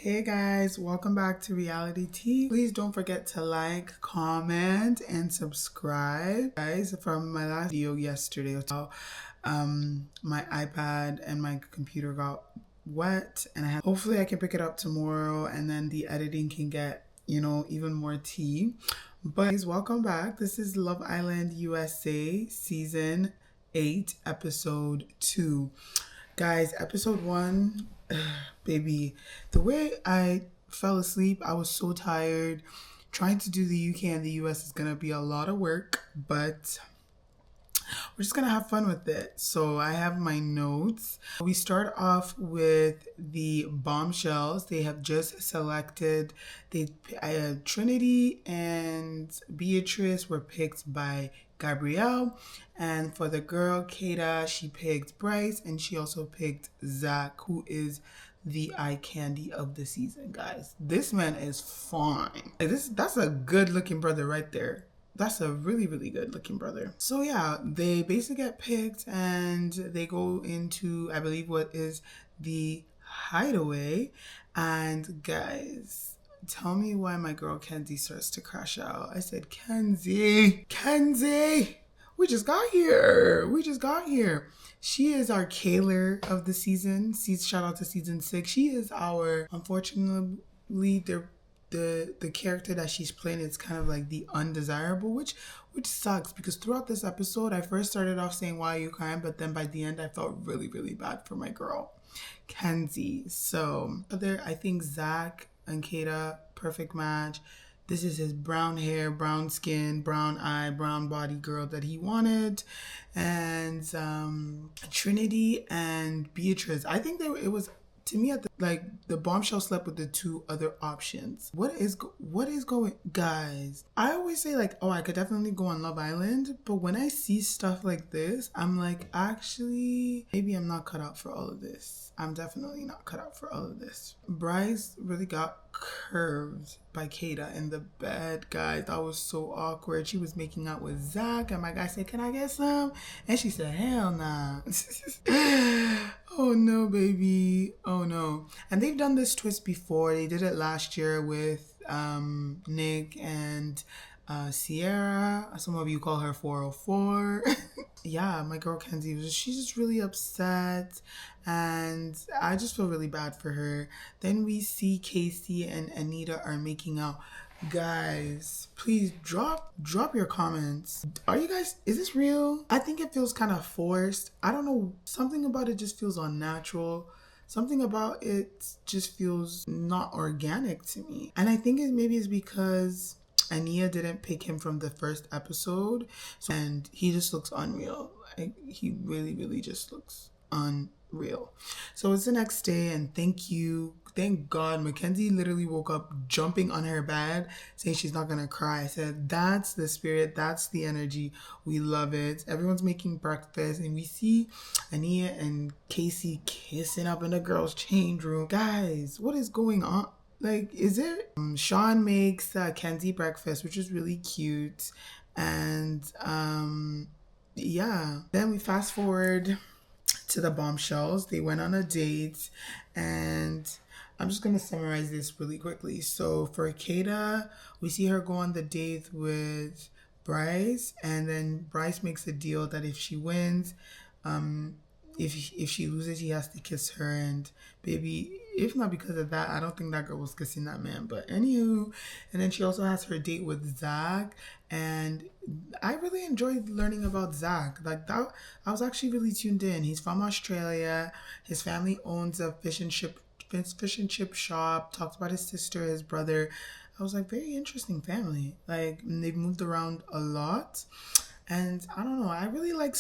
Hey guys, welcome back to Reality Tea. Please don't forget to like, comment, and subscribe. Guys, from my last video yesterday, my iPad and my computer got wet, and hopefully I can pick it up tomorrow, and then the editing can get even more tea. But guys, welcome back. This is Love Island USA season 8, episode 2. Guys, episode 1, baby, the way I fell asleep, I was so tired. Trying to do the UK and the US is gonna be a lot of work, but we're just gonna have fun with it. So I have my notes. We start off with the Bombshells. They have just selected, Trinity and Beatrice were picked by Gabrielle, and for the girl Kata, she picked Bryce, and she also picked Zach, who is the eye candy of the season. Guys, this man is fine. That's a good looking brother right there. That's a really, really good looking brother. So yeah, they basically get picked and they go into, I believe, what is the hideaway. And guys, tell me why my girl Kenzie starts to crash out. I said, Kenzie, we just got here. She is our Kaylor of the season. Shout out to season 6. She is our, unfortunately, the character that she's playing is kind of like the undesirable, which sucks, because throughout this episode I first started off saying why are you crying, but then by the end I felt really, really bad for my girl Kenzie. So I think Zach and Kata, perfect match. This is his brown hair, brown skin, brown eye, brown body girl that he wanted. And Trinity and Beatrice, I think it was, to me, the Bombshell slept with the two other options. What is going, guys? I always say I could definitely go on Love Island, but when I see stuff like this, I'm like, actually, maybe I'm not cut out for all of this. I'm definitely not cut out for all of this. Bryce really got curved by Kata in the bed, guys. That was so awkward. She was making out with Zach, and my guy said, "Can I get some?" And she said, "Hell nah." Oh no, baby. Oh no. And they've done this twist before. They did it last year with Nick and Sierra. Some of you call her 404. Yeah, my girl Kenzie, she's just really upset, and I just feel really bad for her. Then we see Casey and Anita are making out. Guys, please drop your comments. Is this real? I think it feels kind of forced. I don't know, something about it just feels unnatural. Something about it just feels not organic to me. And I think maybe it's because Ania didn't pick him from the first episode, and he just looks unreal. He really, really just looks unreal. So it's the next day, and thank God, Mackenzie literally woke up jumping on her bed saying she's not gonna cry. I said, that's the spirit, that's the energy. We love it. Everyone's making breakfast, and we see Ania and Casey kissing up in the girls' change room. Guys, what is going on? Is it? Sean makes Kenzie breakfast, which is really cute. And yeah. Then we fast forward to the Bombshells. They went on a date, and I'm just going to summarize this really quickly. So for Kata, we see her go on the date with Bryce, and then Bryce makes a deal that if she wins, if she loses, he has to kiss her. And baby, if not because of that, I don't think that girl was kissing that man. But anywho, and then she also has her date with Zach, and I really enjoyed learning about Zach. That, I was actually really tuned in. He's from Australia. His family owns a fish and chip shop. Talks about his sister, his brother. I was like, very interesting family. They've moved around a lot, and I don't know. I really like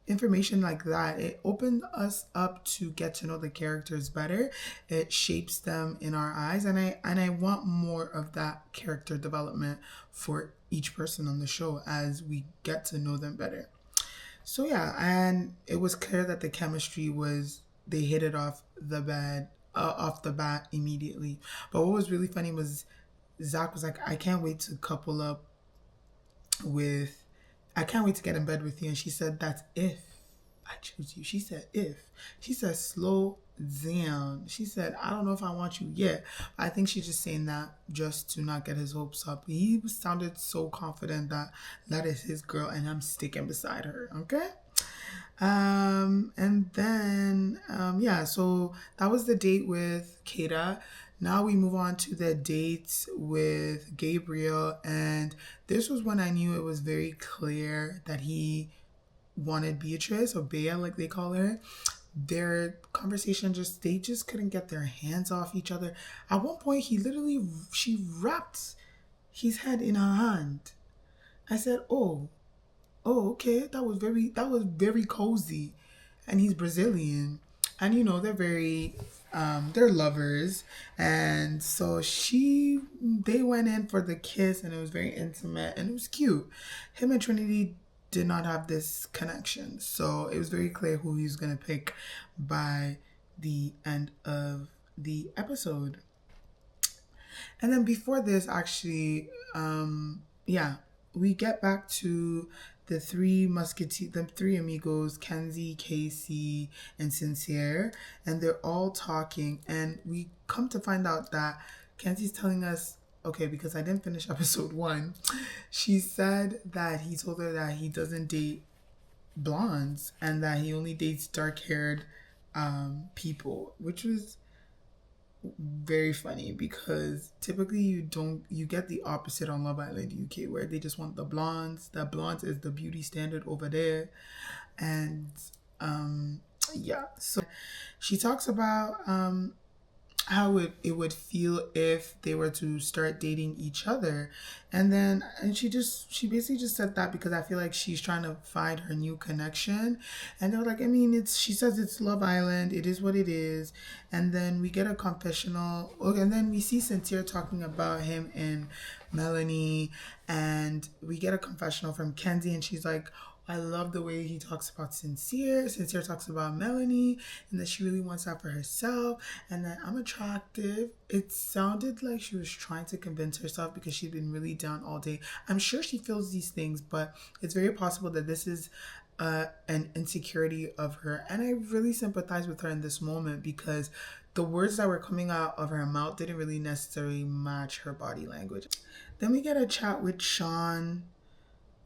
information like that. It opened us up to get to know the characters better. It shapes them in our eyes, and I want more of that character development for each person on the show as we get to know them better. So yeah, and it was clear that the chemistry they hit it off the bat immediately. But what was really funny was Zach was like, I can't wait to get in bed with you. And she said, that's if I choose you. She said, if. She said, slow Damn. She said, I don't know if I want you yet. I think she's just saying that just to not get his hopes up. He sounded so confident that that is his girl and I'm sticking beside her. Okay? And then, yeah, so that was the date with Kata. Now we move on to the dates with Gabriel. And this was when I knew it was very clear that he wanted Beatrice, or Bea, like they call her. Their conversation they just couldn't get their hands off each other. At one point, she wrapped his head in her hand. I said, oh, okay, that was very cozy. And he's Brazilian. And they're lovers. And so they went in for the kiss and it was very intimate and it was cute. Him and Trinity did not have this connection. So it was very clear who he was going to pick by the end of the episode. And then before this, actually, we get back to the three amigos, Kenzie, Casey, and Sincere, and they're all talking. And we come to find out that Kenzie's telling us, okay, because I didn't finish episode 1, she said that he told her that he doesn't date blondes and that he only dates dark-haired people, which was very funny because typically you get the opposite on Love Island UK, where they just want the blondes. The blondes is the beauty standard over there. And so she talks about how it would feel if they were to start dating each other. And she basically just said that because I feel like she's trying to find her new connection. And they're like, I mean, she says it's Love Island, it is what it is. And then we get a confessional. Okay, and then we see Sincere talking about him and Melanie, and we get a confessional from Kenzie, and she's like, I love the way he talks about Sincere. Sincere talks about Melanie and that she really wants that for herself and that I'm attractive. It sounded like she was trying to convince herself because she'd been really down all day. I'm sure she feels these things, but it's very possible that this is an insecurity of her. And I really sympathize with her in this moment because the words that were coming out of her mouth didn't really necessarily match her body language. Then we get a chat with Sean,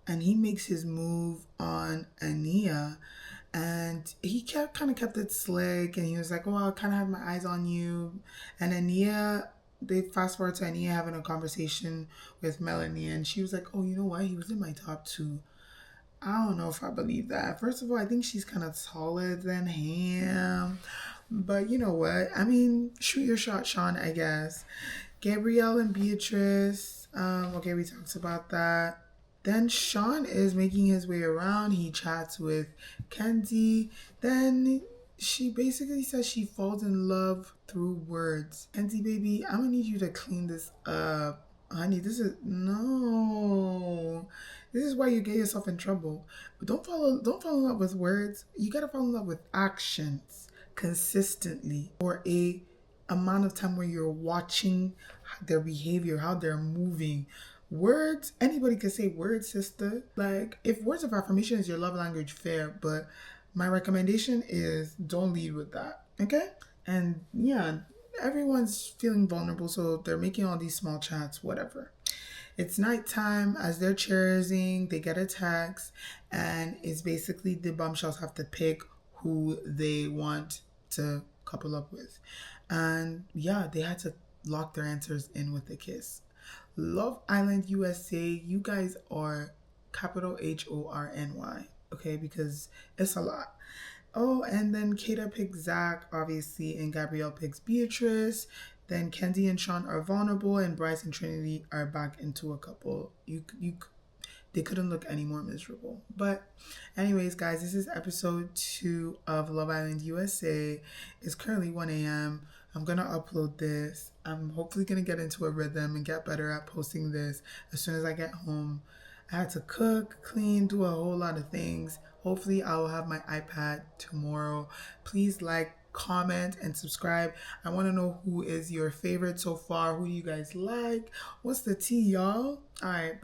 and he makes his move on Ania, and he kind of kept it slick, and he was like, oh, I kind of have my eyes on you. And Ania, they fast forward to Ania having a conversation with Melanie, and she was like, oh, you know what? He was in my top 2. I don't know if I believe that. First of all, I think she's kind of taller than him. But you know what? I mean, shoot your shot, Sean, I guess. Gabrielle and Beatrice. Okay, we talked about that. Then Sean is making his way around. He chats with Kenzie. Then she basically says she falls in love through words. Kenzie, baby, I'm gonna need you to clean this up. Honey, this is why you get yourself in trouble. But don't fall in love with words. You gotta fall in love with actions consistently, or a amount of time where you're watching their behavior, how they're moving. Words, anybody can say words, sister. Like, if words of affirmation is your love language, fair, but my recommendation is don't lead with that, okay? And yeah, everyone's feeling vulnerable, so they're making all these small chats, whatever. It's nighttime. As they're cheersing, they get a text, and it's basically the Bombshells have to pick who they want to couple up with. And yeah, they had to lock their answers in with a kiss. Love Island USA, you guys are capital HORNY, okay? Because it's a lot. Oh, and then Kata picks Zach, obviously, and Gabrielle picks Beatrice. Then Kenzie and Sean are vulnerable, and Bryce and Trinity are back into a couple. They couldn't look any more miserable. But anyways, guys, this is episode 2 of Love Island USA. It's currently 1 a.m. I'm going to upload this. I'm hopefully going to get into a rhythm and get better at posting this as soon as I get home. I had to cook, clean, do a whole lot of things. Hopefully I will have my iPad tomorrow. Please like, comment, and subscribe. I want to know who is your favorite so far. Who do you guys like? What's the tea, y'all? All right, bye.